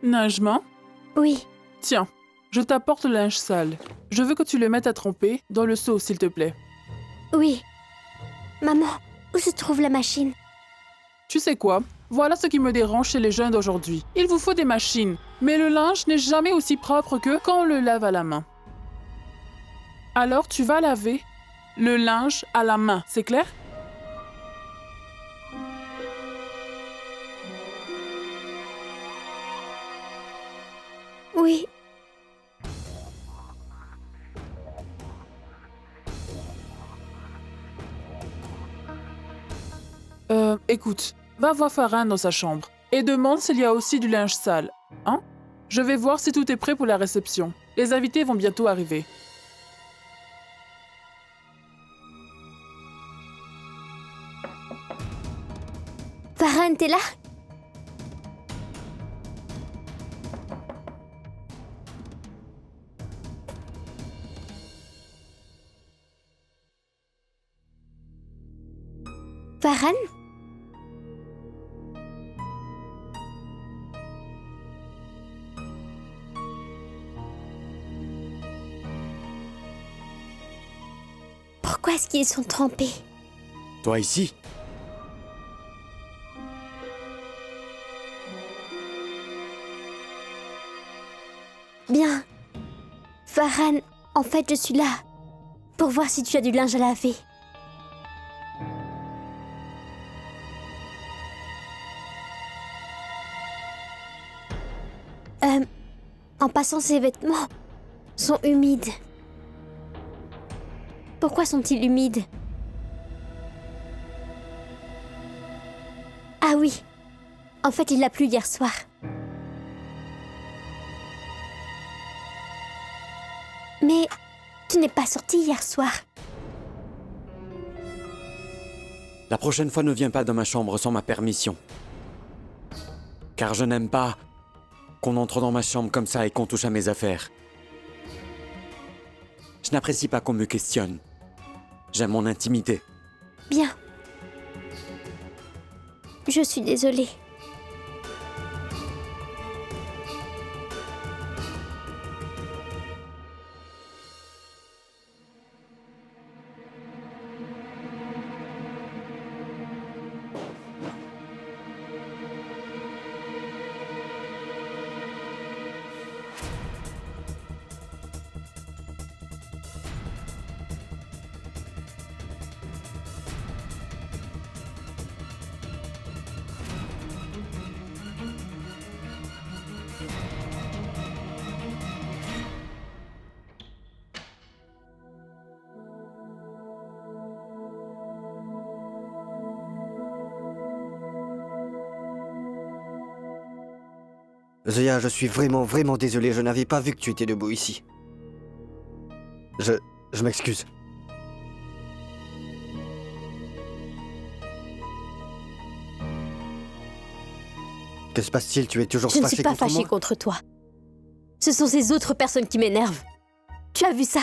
Najma, Oui, tiens, je t'apporte le linge sale. Je veux que tu le mettes à tremper dans le seau, s'il te plaît. oui. Maman, où se trouve la machine? Tu sais quoi? Voilà ce qui me dérange chez les jeunes d'aujourd'hui. Il vous faut des machines, mais le linge n'est jamais aussi propre que quand on le lave à la main. Alors tu vas laver le linge à la main, c'est clair? Oui. Écoute, va voir Farhan dans sa chambre et demande s'il y a aussi du linge sale, hein? Je vais voir si tout est prêt pour la réception. Les invités vont bientôt arriver. Farhan, t'es là? Farhan? Pourquoi est-ce qu'ils sont trempés? Toi ici? Bien. Farhan, en fait, je suis là pour voir si tu as du linge à laver. En passant, ces vêtements sont humides. Pourquoi sont-ils humides? Ah oui. En fait, il a plu hier soir. Mais tu n'es pas sorti hier soir. La prochaine fois, ne viens pas dans ma chambre sans ma permission. Car je n'aime pas qu'on entre dans ma chambre comme ça et qu'on touche à mes affaires. Je n'apprécie pas qu'on me questionne. J'aime mon intimité. Bien. Je suis désolée. Zoya, je suis vraiment désolé, je n'avais pas vu que tu étais debout ici. Je m'excuse. Que se passe-t-il? Tu es toujours Je ne fâché suis pas contre fâchée moi? contre toi. Ce sont ces autres personnes qui m'énervent. Tu as vu ça?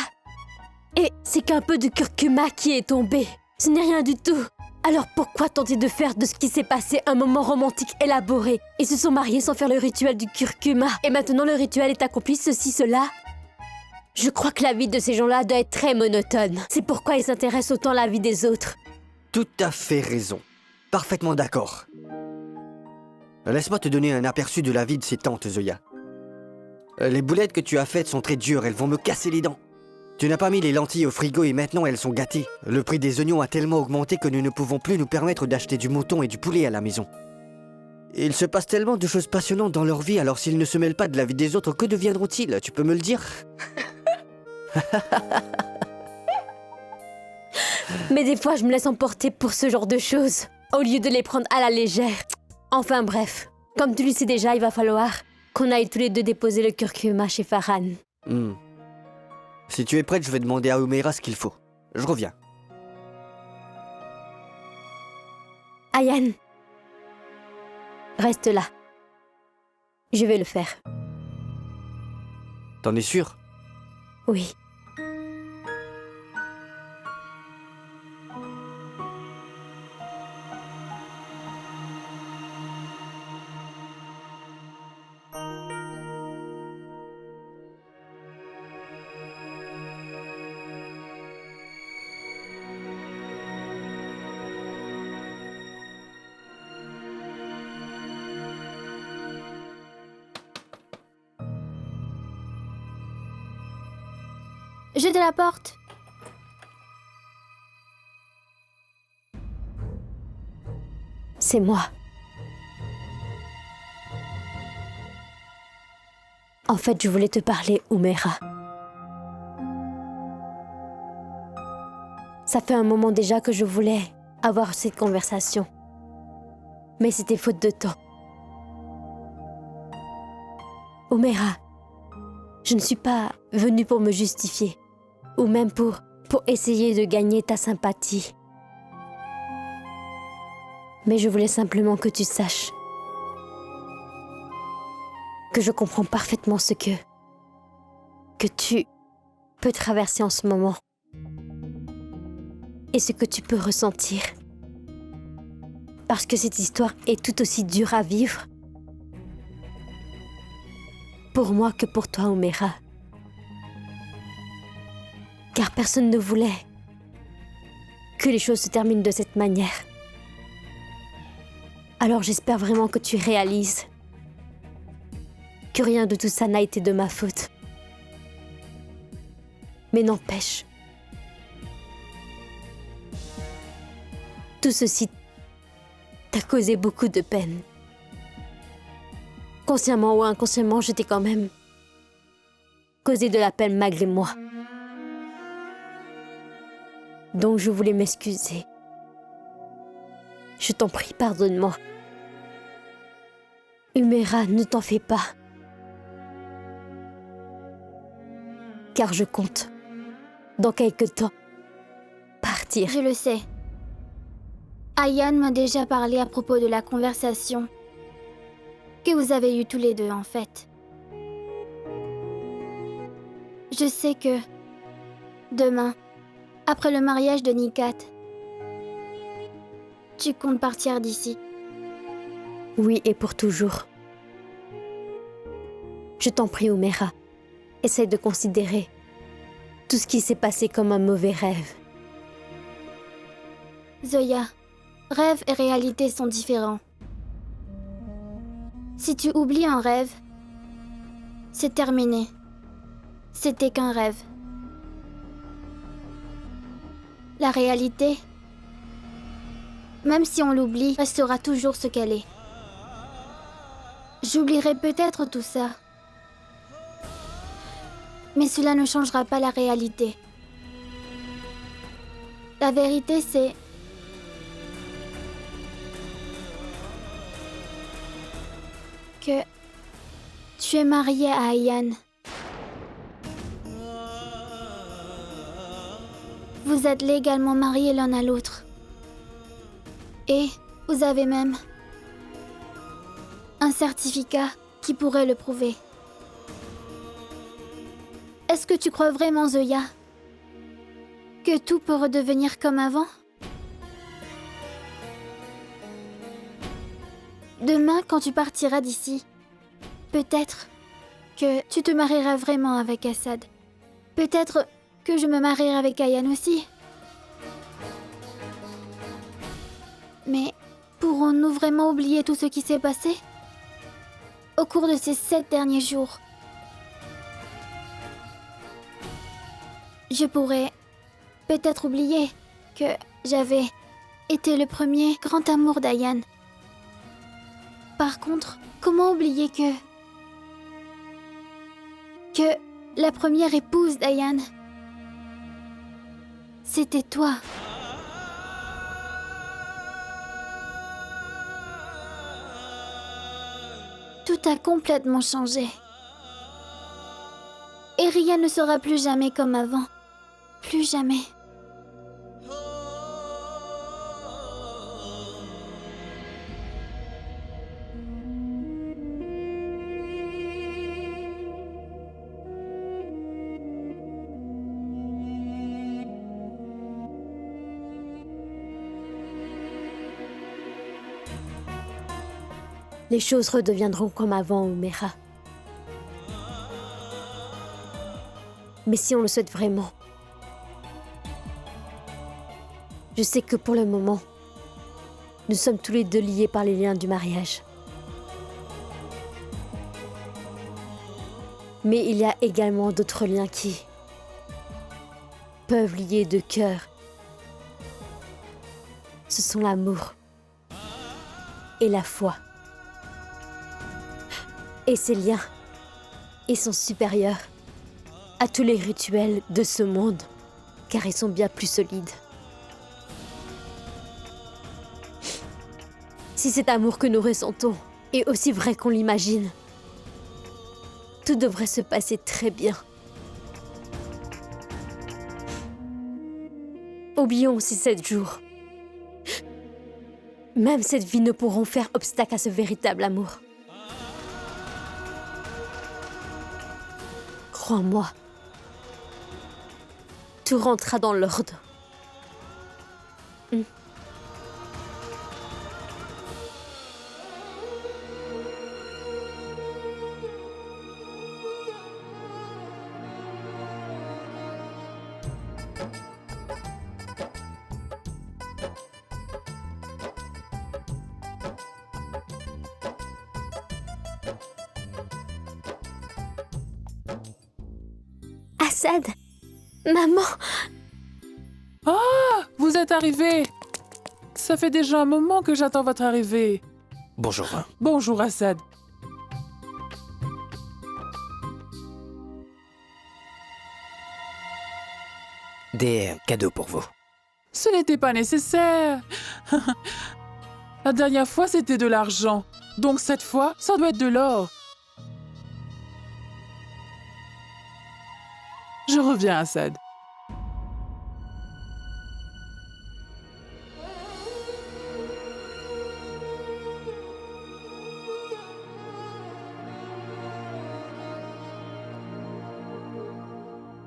Et c'est qu'un peu de curcuma qui est tombé. Ce n'est rien du tout. Alors pourquoi tenter de faire de ce qui s'est passé un moment romantique élaboré? Ils se sont mariés sans faire le rituel du curcuma. Et maintenant le rituel est accompli, ceci, cela. Je crois que la vie de ces gens-là doit être très monotone. C'est pourquoi ils s'intéressent autant à la vie des autres. Tout à fait raison. Parfaitement d'accord. Laisse-moi te donner un aperçu de la vie de ces tantes, Zoya. Les boulettes que tu as faites sont très dures, elles vont me casser les dents. Tu n'as pas mis les lentilles au frigo et maintenant elles sont gâtées. Le prix des oignons a tellement augmenté que nous ne pouvons plus nous permettre d'acheter du mouton et du poulet à la maison. Il se passe tellement de choses passionnantes dans leur vie, alors s'ils ne se mêlent pas de la vie des autres, que deviendront-ils? Tu peux me le dire? Mais des fois, je me laisse emporter pour ce genre de choses, au lieu de les prendre à la légère. Enfin bref, comme tu le sais déjà, il va falloir qu'on aille tous les deux déposer le curcuma chez Farhan. Si tu es prête, je vais demander à Humaira ce qu'il faut. Je reviens. Ayane, reste là. Je vais le faire. T'en es sûr? Oui. Je te la porte. C'est moi. En fait, je voulais te parler, Umaira. Ça fait un moment déjà que je voulais avoir cette conversation. Mais c'était faute de temps. Umaira, je ne suis pas venue pour me justifier, ou même pour essayer de gagner ta sympathie. Mais je voulais simplement que tu saches que je comprends parfaitement ce que tu peux traverser en ce moment et ce que tu peux ressentir. Parce que cette histoire est tout aussi dure à vivre pour moi que pour toi, Umaira. Car personne ne voulait que les choses se terminent de cette manière. Alors j'espère vraiment que tu réalises que rien de tout ça n'a été de ma faute. Mais n'empêche, tout ceci t'a causé beaucoup de peine. Consciemment ou inconsciemment, je t'ai quand même causé de la peine malgré moi. Donc je voulais m'excuser. Je t'en prie, pardonne-moi. Umaira, ne t'en fais pas. Car je compte, dans quelque temps, partir. Je le sais. Ayan m'a déjà parlé à propos de la conversation que vous avez eue tous les deux, en fait. Je sais que demain, après le mariage de Nikat, tu comptes partir d'ici. Oui, et pour toujours. Je t'en prie, Umaira, essaye de considérer tout ce qui s'est passé comme un mauvais rêve. Zoya, rêve et réalité sont différents. Si tu oublies un rêve, c'est terminé. C'était qu'un rêve. La réalité, même si on l'oublie, restera toujours ce qu'elle est. J'oublierai peut-être tout ça. Mais cela ne changera pas la réalité. La vérité, c'est que tu es mariée à Ayan. Vous êtes légalement mariés l'un à l'autre. Et vous avez même un certificat qui pourrait le prouver. Est-ce que tu crois vraiment, Zoya, que tout peut redevenir comme avant? Demain, quand tu partiras d'ici, peut-être que tu te marieras vraiment avec Assad. Peut-être que je me marierai avec Ayan aussi. Mais pourrons-nous vraiment oublier tout ce qui s'est passé au cours de ces 7 derniers jours? Je pourrais peut-être oublier que j'avais été le premier grand amour d'Ayan. Par contre, comment oublier que la première épouse d'Ayan, c'était toi. Tout a complètement changé. Et rien ne sera plus jamais comme avant. Plus jamais. Les choses redeviendront comme avant, Umaira. Mais si on le souhaite vraiment, je sais que pour le moment, nous sommes tous les deux liés par les liens du mariage. Mais il y a également d'autres liens qui peuvent lier deux cœurs. Ce sont l'amour et la foi. Et ces liens, ils sont supérieurs à tous les rituels de ce monde, car ils sont bien plus solides. Si cet amour que nous ressentons est aussi vrai qu'on l'imagine, tout devrait se passer très bien. Oublions ces 7 jours. Même cette vie ne pourront faire obstacle à ce véritable amour. Crois-moi, tout rentrera dans l'ordre. Assad, maman, Vous êtes arrivé. Ça fait déjà un moment que j'attends votre arrivée. Bonjour. Bonjour, Assad. Des cadeaux pour vous. Ce n'était pas nécessaire. La dernière fois, c'était de l'argent. Donc cette fois, ça doit être de l'or. Je reviens, Assad.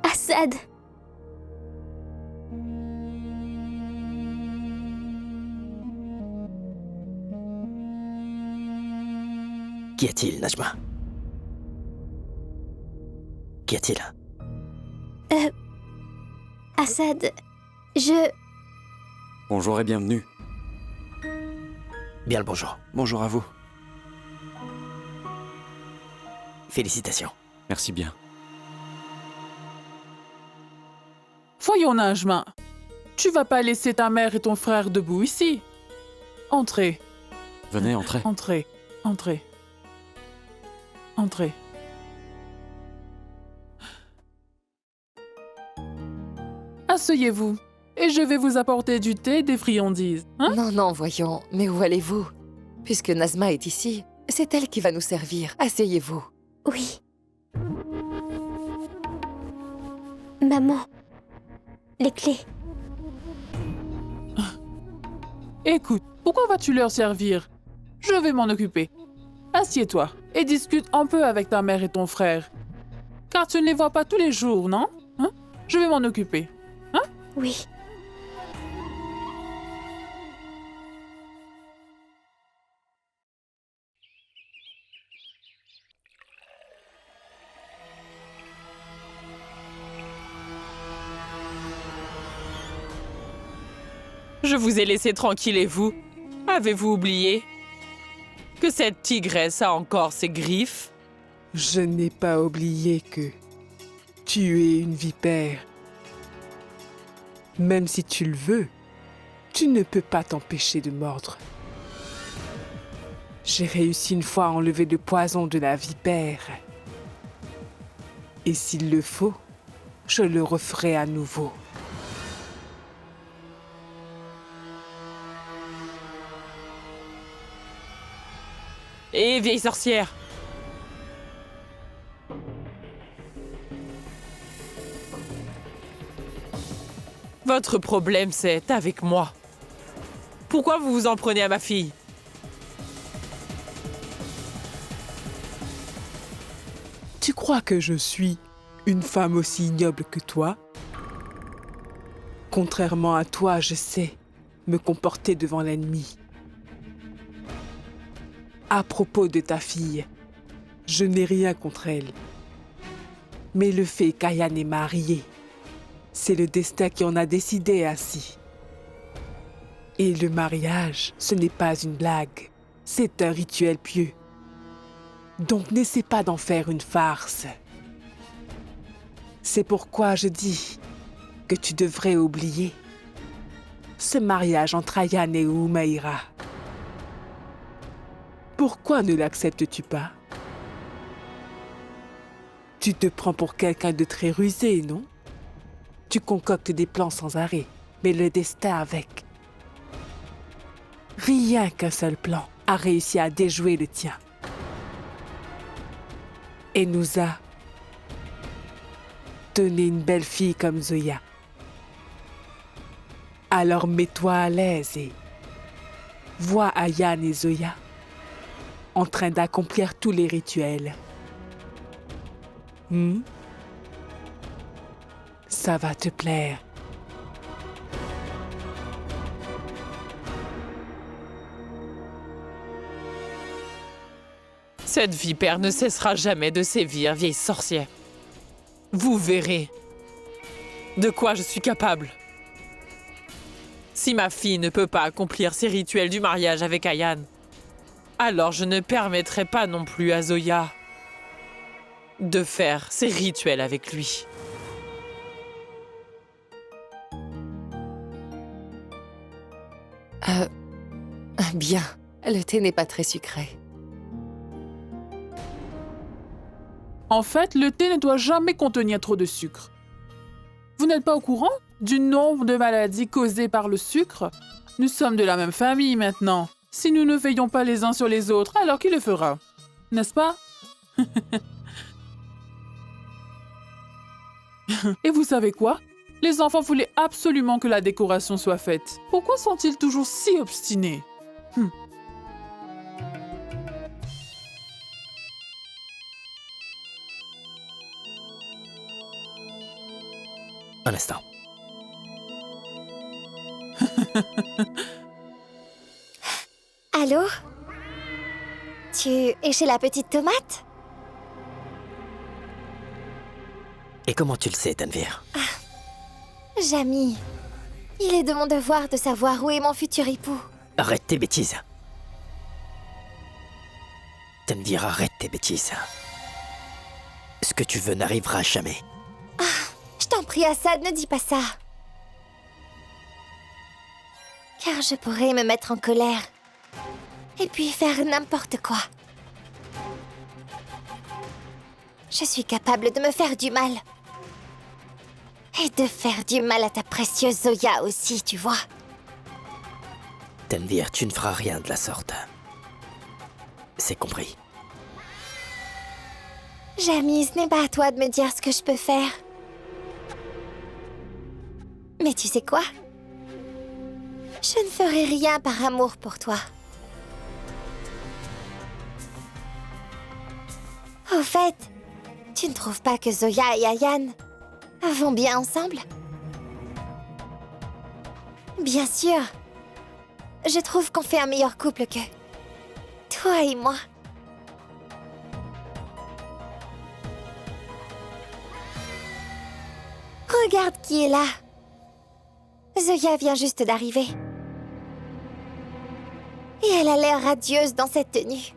Assad. Qu'y a-t-il, Najma? Qu'y a-t-il? Assad, Bonjour et bienvenue. Bien le bonjour. Bonjour à vous. Félicitations. Merci bien. Voyons, Najma. Tu vas pas laisser ta mère et ton frère debout ici. Entrez, Venez, entrez. entrez, entrez. Entrez. Asseyez-vous, et je vais vous apporter du thé et des friandises. Hein? Non, non, voyons, mais où allez-vous? Puisque Nazma est ici, c'est elle qui va nous servir. Asseyez-vous. oui. Maman, les clés. Écoute, pourquoi vas-tu leur servir? Je vais m'en occuper. Assieds-toi et discute un peu avec ta mère et ton frère. Car tu ne les vois pas tous les jours, non? Hein? Je vais m'en occuper. Oui. Je vous ai laissé tranquille et vous? Avez-vous oublié que cette tigresse a encore ses griffes? Je n'ai pas oublié que tu es une vipère. Même si tu le veux, tu ne peux pas t'empêcher de mordre. J'ai réussi une fois à enlever le poison de la vipère. Et s'il le faut, je le referai à nouveau. Eh, vieille sorcière! Votre problème, c'est avec moi. Pourquoi vous vous en prenez à ma fille? Tu crois que je suis une femme aussi ignoble que toi? Contrairement à toi, je sais me comporter devant l'ennemi. À propos de ta fille, je n'ai rien contre elle. Mais le fait qu'Ayan est mariée, c'est le destin qui en a décidé ainsi. Et le mariage, ce n'est pas une blague, c'est un rituel pieux. Donc n'essaie pas d'en faire une farce. C'est pourquoi je dis que tu devrais oublier ce mariage entre Ayane et Umaira. Pourquoi ne l'acceptes-tu pas? Tu te prends pour quelqu'un de très rusé, non? Tu concoctes des plans sans arrêt, mais le destin avec. Rien qu'un seul plan a réussi à déjouer le tien. Et nous a donné une belle fille comme Zoya. Alors mets-toi à l'aise et vois Ayane et Zoya en train d'accomplir tous les rituels. Ça va te plaire. Cette vipère ne cessera jamais de sévir, vieille sorcière. Vous verrez de quoi je suis capable. Si ma fille ne peut pas accomplir ses rituels du mariage avec Ayane, alors je ne permettrai pas non plus à Zoya de faire ses rituels avec lui. Bien, le thé n'est pas très sucré. En fait, le thé ne doit jamais contenir trop de sucre. Vous n'êtes pas au courant du nombre de maladies causées par le sucre? Nous sommes de la même famille maintenant. Si nous ne veillons pas les uns sur les autres, alors qui le fera? N'est-ce pas? Et vous savez quoi? Les enfants voulaient absolument que la décoration soit faite. Pourquoi sont-ils toujours si obstinés? Un instant. Allô? Tu es chez la petite tomate? Et comment tu le sais, Tanvir? Jamy, il est de mon devoir de savoir où est mon futur époux. Arrête tes bêtises. Tanvir, arrête tes bêtises. Ce que tu veux n'arrivera jamais. Je t'en prie, Assad, ne dis pas ça. Car je pourrais me mettre en colère. Et puis faire n'importe quoi. Je suis capable de me faire du mal. Et de faire du mal à ta précieuse Zoya aussi, tu vois. Tanvir, tu ne feras rien de la sorte. C'est compris. Jamy, ce n'est pas à toi de me dire ce que je peux faire. Mais tu sais quoi? Je ne ferai rien par amour pour toi. Au fait, tu ne trouves pas que Zoya et Ayane vont bien ensemble? Bien sûr. Je trouve qu'on fait un meilleur couple que toi et moi. Regarde qui est là. Zoya vient juste d'arriver. Et elle a l'air radieuse dans cette tenue.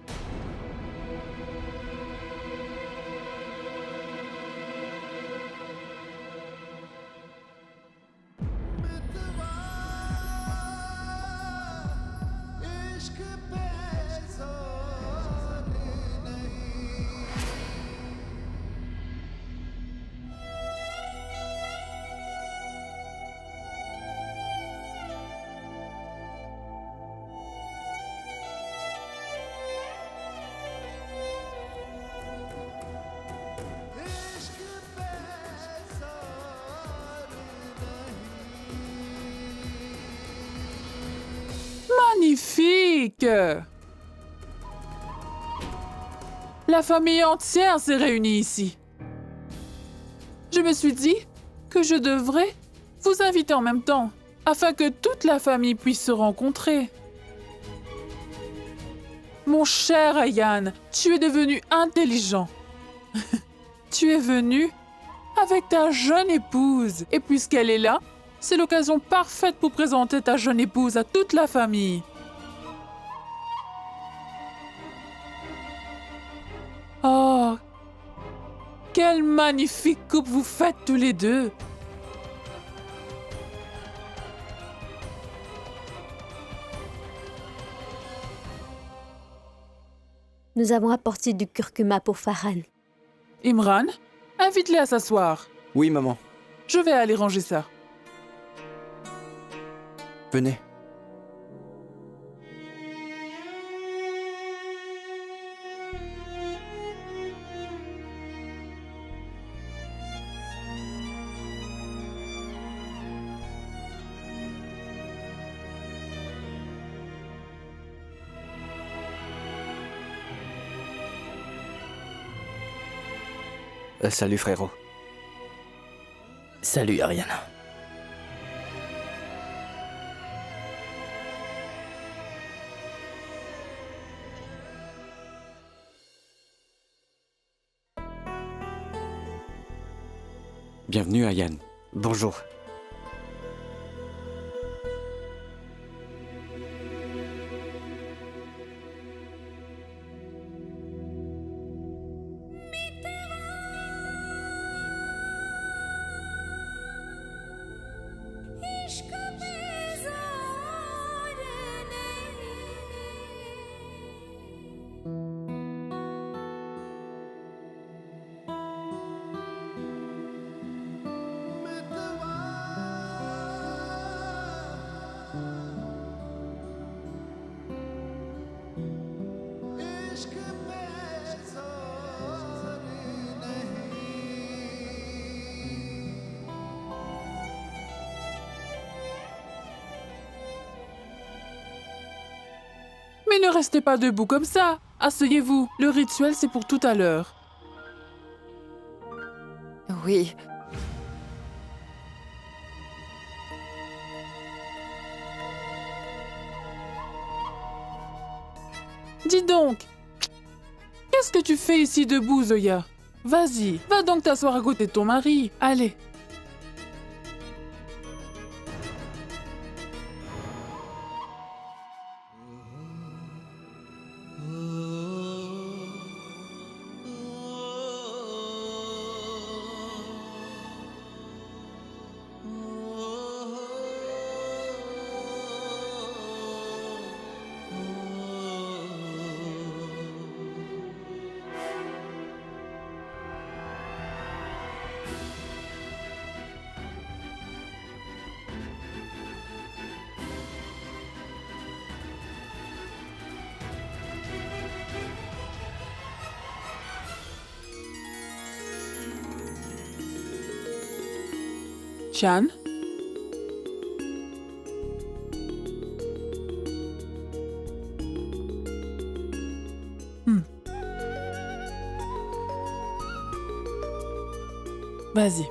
Magnifique! La famille entière s'est réunie ici. Je me suis dit que je devrais vous inviter en même temps, afin que toute la famille puisse se rencontrer. Mon cher Ayane, tu es devenu intelligent. Tu es venu avec ta jeune épouse, et puisqu'elle est là, c'est l'occasion parfaite pour présenter ta jeune épouse à toute la famille. Oh, quelle magnifique coupe vous faites tous les deux. Nous avons apporté du curcuma pour Farhan. Imran, invite-les à s'asseoir. Oui, maman. Je vais aller ranger ça. Venez. Salut frérot. Salut, Ariana. Bienvenue, Ayan. Bonjour. Mais ne restez pas debout comme ça. Asseyez-vous. Le rituel, c'est pour tout à l'heure. Oui. Dis donc, qu'est-ce que tu fais ici debout, Zoya? Vas-y, va donc t'asseoir à côté de ton mari. Allez. Chan? Vas-y.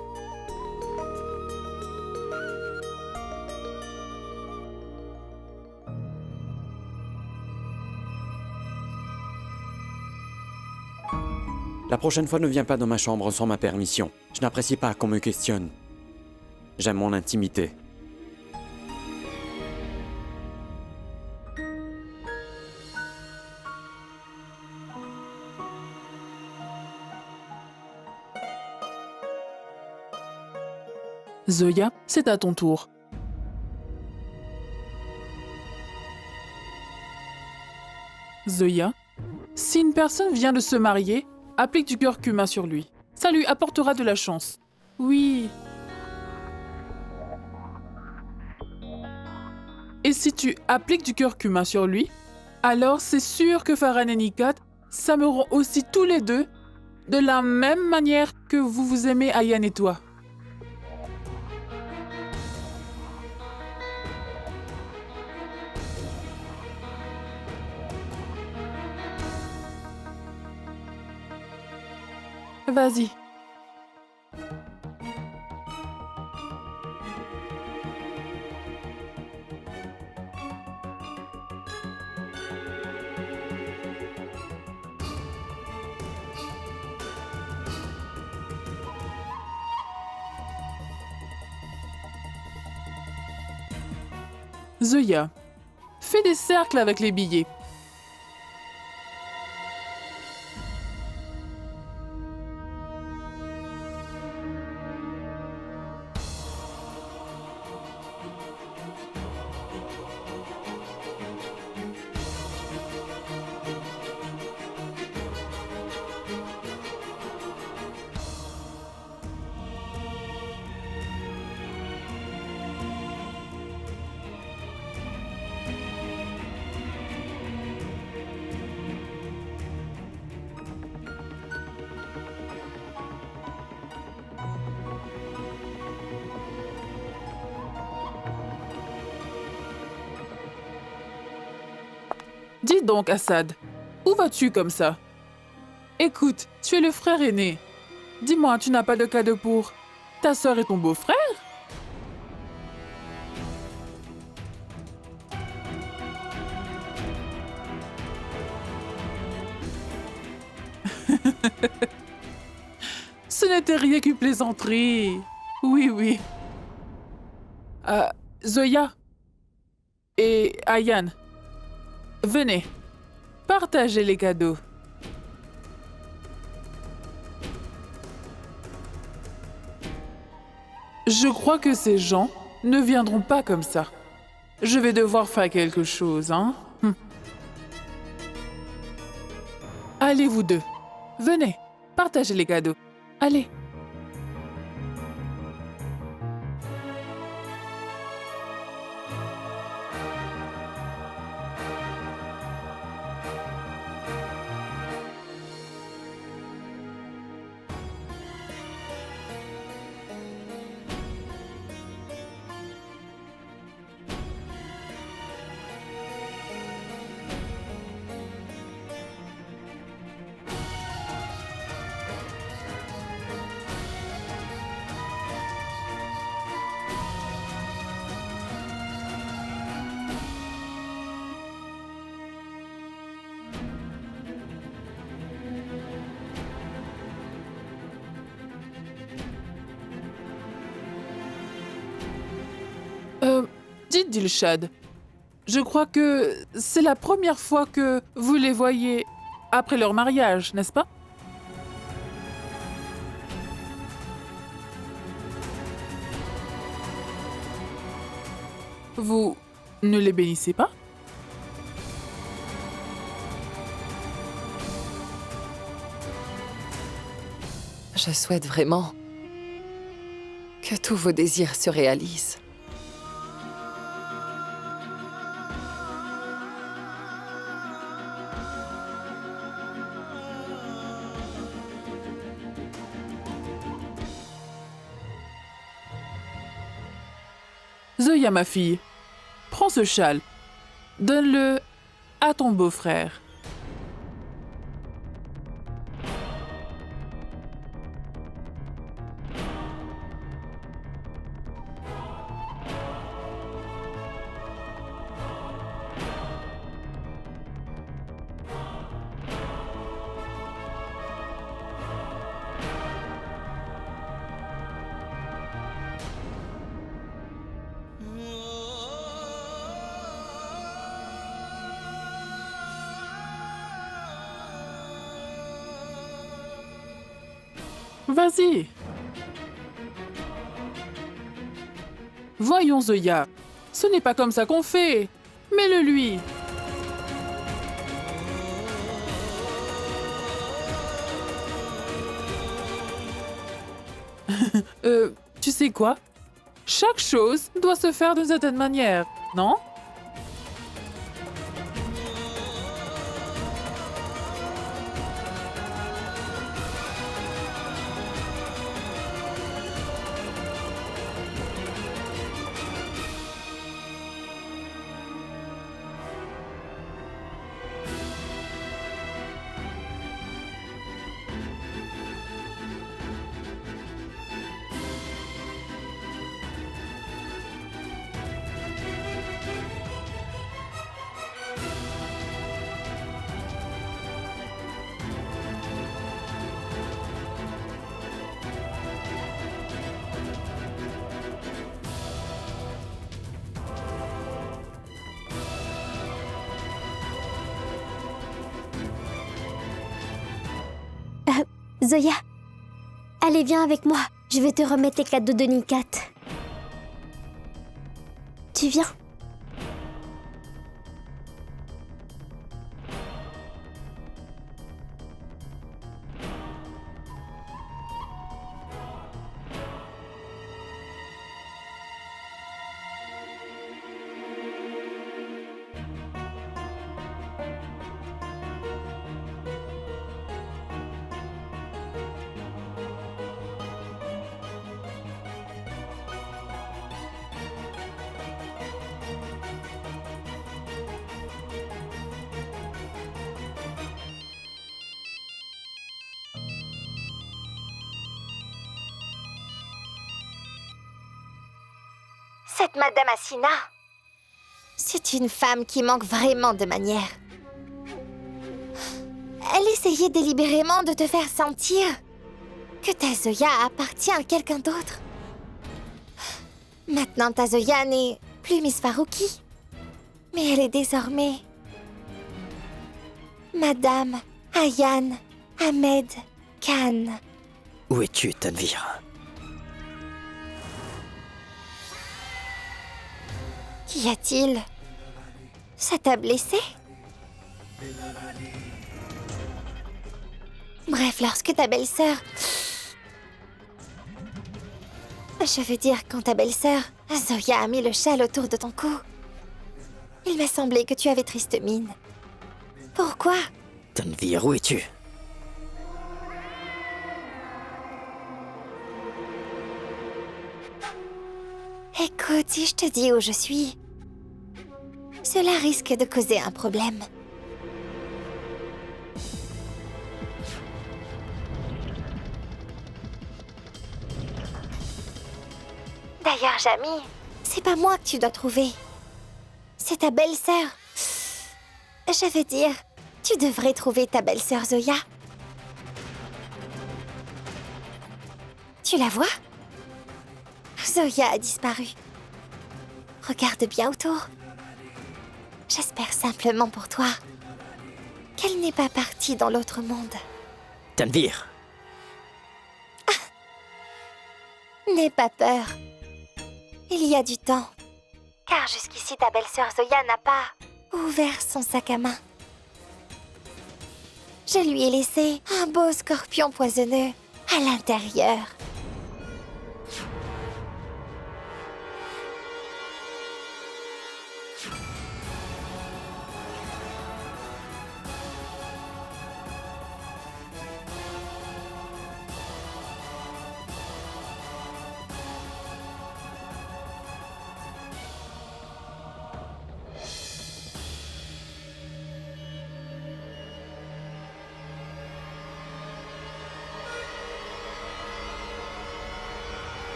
La prochaine fois, ne viens pas dans ma chambre sans ma permission. Je n'apprécie pas qu'on me questionne. J'aime mon intimité. Zoya, c'est à ton tour. Zoya, si une personne vient de se marier, applique du curcuma sur lui. Ça lui apportera de la chance. Oui. Et si tu appliques du curcuma sur lui, alors c'est sûr que Farhan et Nikat s'aimeront aussi tous les deux de la même manière que vous vous aimez, Ayan et toi. Vas-y. Zoya, fais des cercles avec les billets. Dis donc, Assad, où vas-tu comme ça? Écoute, tu es le frère aîné. Dis-moi, tu n'as pas de cadeau pour ta sœur et ton beau-frère? Ce n'était rien qu'une plaisanterie. Oui, oui. Zoya et Ayan, venez, partagez les cadeaux. Je crois que ces gens ne viendront pas comme ça. Je vais devoir faire quelque chose, hein? Allez, vous deux. Venez, partagez les cadeaux. Allez. Dites Dilshad, je crois que c'est la première fois que vous les voyez après leur mariage, n'est-ce pas? Vous ne les bénissez pas? Je souhaite vraiment que tous vos désirs se réalisent. Zoya, ma fille, prends ce châle. Donne-le à ton beau-frère. Vas-y. Voyons, Zoya. Ce n'est pas comme ça qu'on fait. Mets-le lui. Tu sais quoi? Chaque chose doit se faire d'une certaine manière, non? Zoya, allez, viens avec moi. Je vais te remettre tes cadeaux de Nikat. Tu viens? Cette Madame Asina, c'est une femme qui manque vraiment de manières. Elle essayait délibérément de te faire sentir que ta Zoya appartient à quelqu'un d'autre. Maintenant, ta Zoya n'est plus Miss Farouki, mais elle est désormais Madame Ayan Ahmed Khan. Où es-tu, Tanvir? Qu'y a-t-il? Ça t'a blessé? Bref, lorsque ta belle-sœur... Je veux dire, quand ta belle-sœur, Zoya, a mis le châle autour de ton cou, il m'a semblé que tu avais triste mine. Pourquoi? Tanvir, où es-tu? Écoute, si je te dis où je suis, cela risque de causer un problème. D'ailleurs, Jamy, c'est pas moi que tu dois trouver. C'est ta belle-sœur. Je veux dire, tu devrais trouver ta belle-sœur Zoya. Tu la vois? Zoya a disparu. Regarde bien autour. J'espère simplement pour toi qu'elle n'est pas partie dans l'autre monde. Tanvir! N'aie pas peur. Il y a du temps. Car jusqu'ici, ta belle-sœur Zoya n'a pas ouvert son sac à main. Je lui ai laissé un beau scorpion poisonneux à l'intérieur.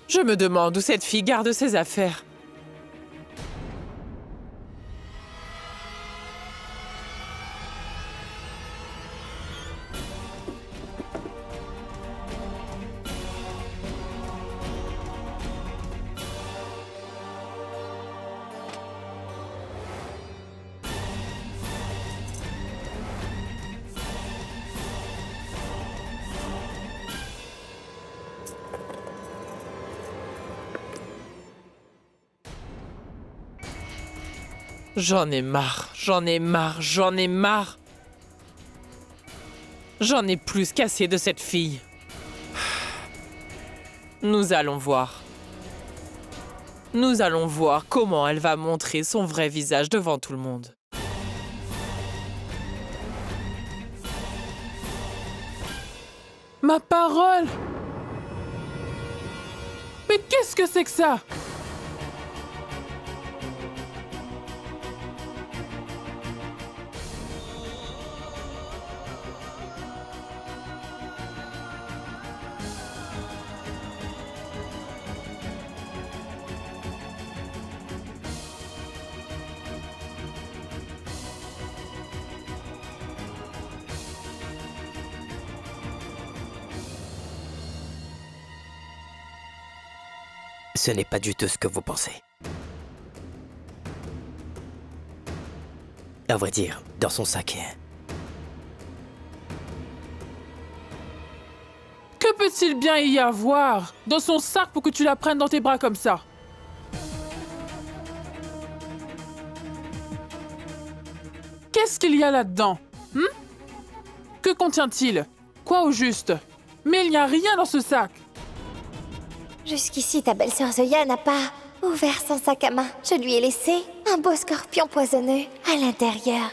Je me demande où cette fille garde ses affaires. J'en ai marre, j'en ai marre, j'en ai marre. J'en ai plus qu'assez de cette fille. Nous allons voir. Nous allons voir comment elle va montrer son vrai visage devant tout le monde. Ma parole! Mais qu'est-ce que c'est que ça? Ce n'est pas du tout ce que vous pensez. À vrai dire, dans son sac. Que peut-il bien y avoir dans son sac pour que tu la prennes dans tes bras comme ça? Qu'est-ce qu'il y a là-dedans? Que contient-il? Quoi au juste? Mais il n'y a rien dans ce sac. Jusqu'ici, ta belle-sœur Zoya n'a pas ouvert son sac à main. Je lui ai laissé un beau scorpion poisonneux à l'intérieur.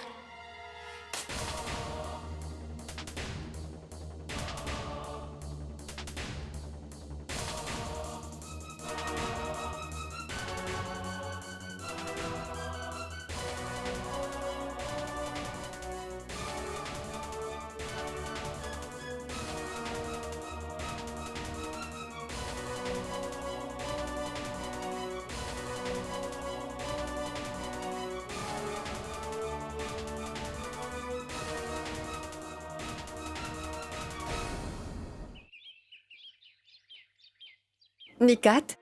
Nikat,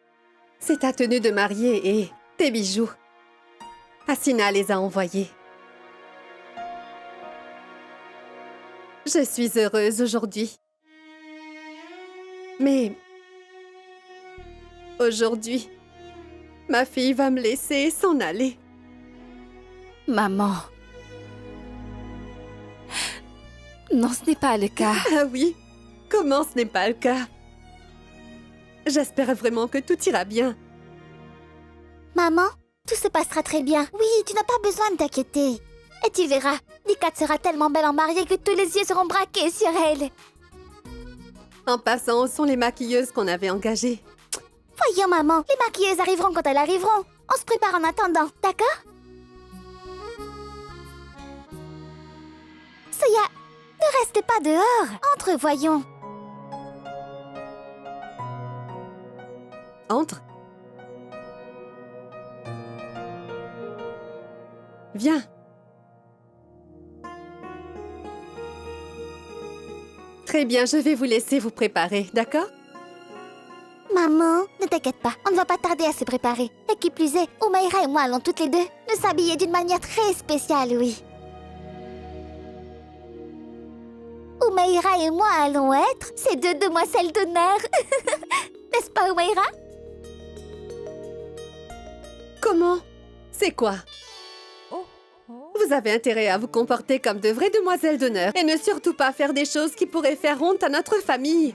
c'est ta tenue de mariée et tes bijoux. Asina les a envoyés. Je suis heureuse aujourd'hui. Mais aujourd'hui, ma fille va me laisser s'en aller. Maman. Non, ce n'est pas le cas. Ah oui? Comment ce n'est pas le cas? J'espère vraiment que tout ira bien. Maman, tout se passera très bien. Oui, tu n'as pas besoin de t'inquiéter. Et tu verras, Nikat sera tellement belle en mariée que tous les yeux seront braqués sur elle. En passant, où sont les maquilleuses qu'on avait engagées? Voyons, maman, les maquilleuses arriveront quand elles arriveront. On se prépare en attendant, d'accord? Soya, ne reste pas dehors. Entre, voyons. Entre. Viens. Très bien, je vais vous laisser vous préparer, d'accord? Maman, ne t'inquiète pas, on ne va pas tarder à se préparer. Et qui plus est, Umaira et moi allons toutes les deux nous s'habiller d'une manière très spéciale, oui. Umaira et moi allons être ces deux demoiselles d'honneur. N'est-ce pas, Umaira? Comment? C'est quoi? Vous avez intérêt à vous comporter comme de vraies demoiselles d'honneur et ne surtout pas faire des choses qui pourraient faire honte à notre famille.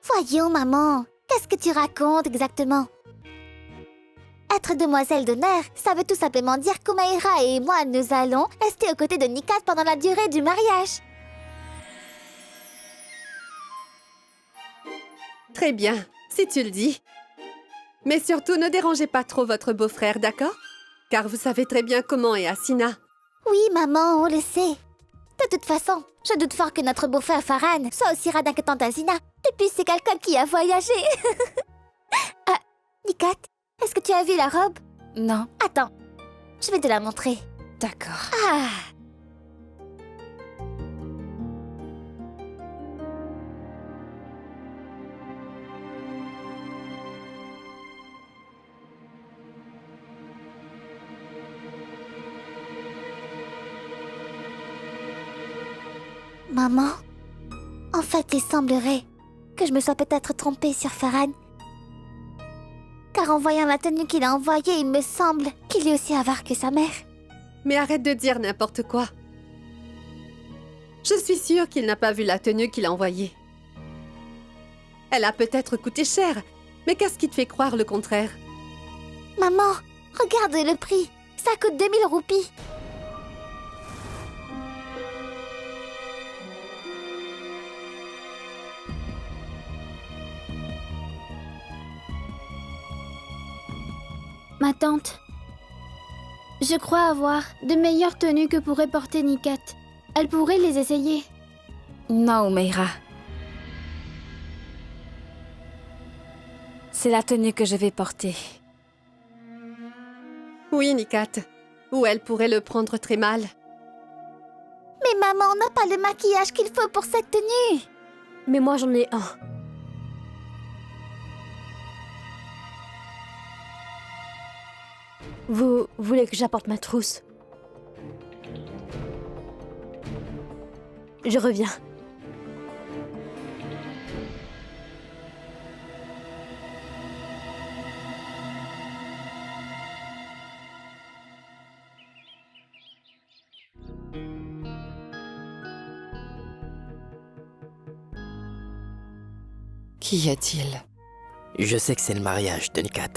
Voyons, maman, qu'est-ce que tu racontes exactement? Être demoiselle d'honneur, ça veut tout simplement dire qu'Umaira et moi, nous allons rester aux côtés de Nikat pendant la durée du mariage. Très bien, si tu le dis. Mais surtout, ne dérangez pas trop votre beau-frère, d'accord? Car vous savez très bien comment est Asina. Oui, maman, on le sait. De toute façon, je doute fort que notre beau-frère Farhan soit aussi radin que tante Asina. Et puis, c'est quelqu'un qui a voyagé. Ah, Nikat, est-ce que tu as vu la robe? Non. Attends, je vais te la montrer. D'accord. Ah! Maman, en fait, il semblerait que je me sois peut-être trompée sur Farhan. Car en voyant la tenue qu'il a envoyée, il me semble qu'il est aussi avare que sa mère. Mais arrête de dire n'importe quoi. Je suis sûre qu'il n'a pas vu la tenue qu'il a envoyée. Elle a peut-être coûté cher, mais qu'est-ce qui te fait croire le contraire? Maman, regarde le prix. Ça coûte 2000 roupies. Ma tante, je crois avoir de meilleures tenues que pourrait porter Nikat. Elle pourrait les essayer. Non, Umaira. C'est la tenue que je vais porter. Oui, Nikat. Ou elle pourrait le prendre très mal. Mais maman, on n'a pas le maquillage qu'il faut pour cette tenue. Mais moi, j'en ai un. Vous voulez que j'apporte ma trousse? Je reviens. Qu'y a-t-il? Je sais que c'est le mariage de Nikat.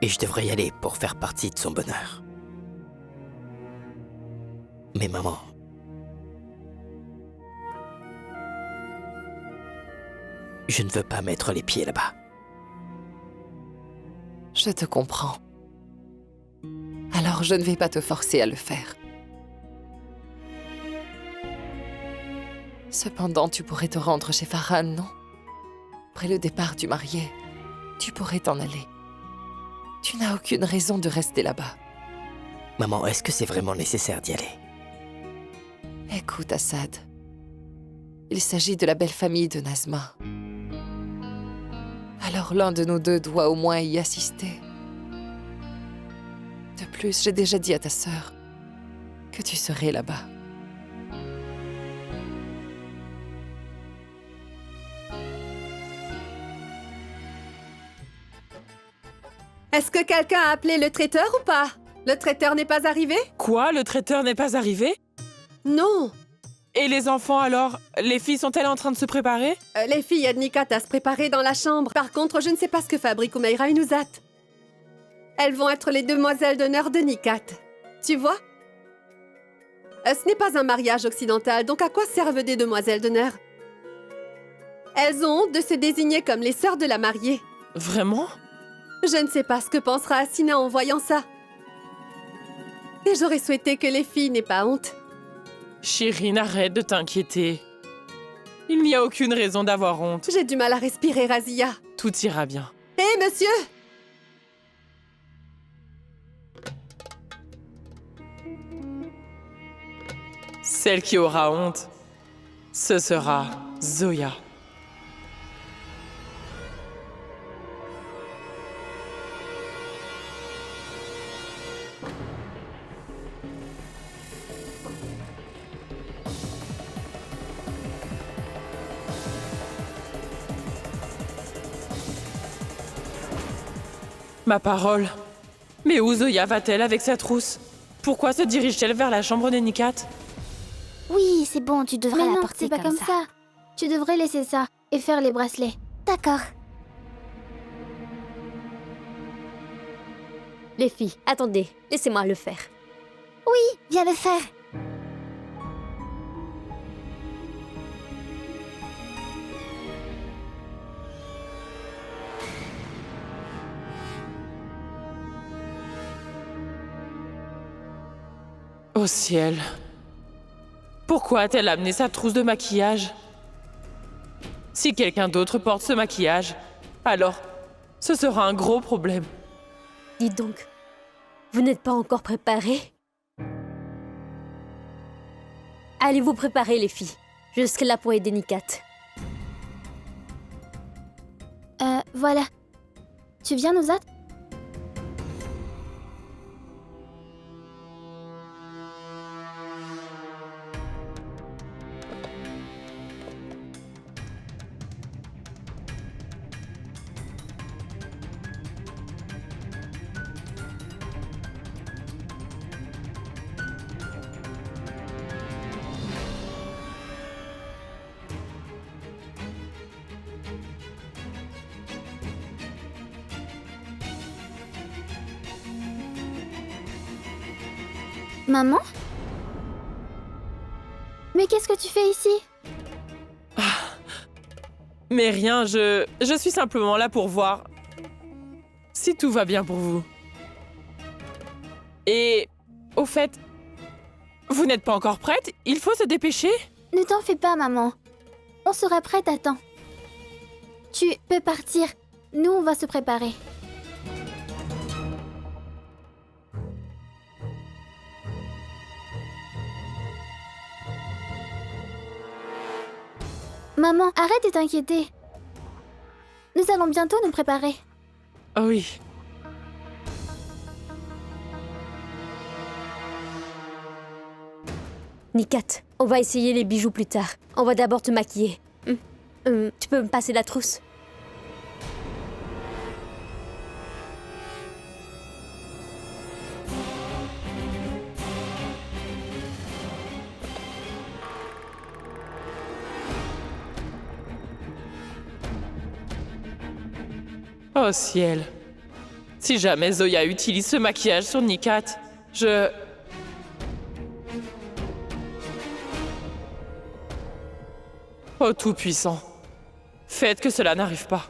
Et je devrais y aller pour faire partie de son bonheur. Mais maman... Je ne veux pas mettre les pieds là-bas. Je te comprends. Alors je ne vais pas te forcer à le faire. Cependant, tu pourrais te rendre chez Farhan, non? Après le départ du marié, tu pourrais t'en aller. Tu n'as aucune raison de rester là-bas. Maman, est-ce que c'est vraiment nécessaire d'y aller? Écoute, Assad. Il s'agit de la belle famille de Nazma. Alors l'un de nous deux doit au moins y assister. De plus, j'ai déjà dit à ta sœur que tu serais là-bas. Est-ce que quelqu'un a appelé le traiteur ou pas? Le traiteur n'est pas arrivé? Quoi? Le traiteur n'est pas arrivé? Non. Et les enfants alors? Les filles sont-elles en train de se préparer? Les filles aident Nikat à se préparer dans la chambre. Par contre, je ne sais pas ce que fabrique Umaira et Nuzat. Elles vont être les demoiselles d'honneur de Nikat. Tu vois? Ce n'est pas un mariage occidental, donc à quoi servent des demoiselles d'honneur? Elles ont honte de se désigner comme les sœurs de la mariée. Vraiment? Je ne sais pas ce que pensera Asina en voyant ça. Et j'aurais souhaité que les filles n'aient pas honte. Shirin, arrête de t'inquiéter. Il n'y a aucune raison d'avoir honte. J'ai du mal à respirer, Razia. Tout ira bien. Hé, monsieur! Celle qui aura honte, ce sera Zoya. Ma parole. Mais où Zoya va-t-elle avec sa trousse? Pourquoi se dirige-t-elle vers la chambre de Nikat? Oui, c'est bon, tu devrais Mais non, l'apporter c'est pas comme ça. Tu devrais laisser ça et faire les bracelets. D'accord. Les filles, attendez, laissez-moi le faire. Oui, viens le faire. Au ciel. Pourquoi a-t-elle amené sa trousse de maquillage? Si quelqu'un d'autre porte ce maquillage, alors ce sera un gros problème. Dites donc, vous n'êtes pas encore préparés? Allez vous préparer, les filles. Je serai là pour aider Nikat. Voilà. Tu viens, Nuzat? Maman? Mais qu'est-ce que tu fais ici? Mais rien, je suis simplement là pour voir si tout va bien pour vous. Et au fait, vous n'êtes pas encore prête? Il faut se dépêcher? Ne t'en fais pas, maman. On sera prête à temps. Tu peux partir. Nous, on va se préparer. Maman, arrête de t'inquiéter. Nous allons bientôt nous préparer. Oui. Nikat, on va essayer les bijoux plus tard. On va d'abord te maquiller. Tu peux me passer la trousse? Oh ciel. Si jamais Zoya utilise ce maquillage sur Nikat, je... Oh Tout-Puissant, faites que cela n'arrive pas.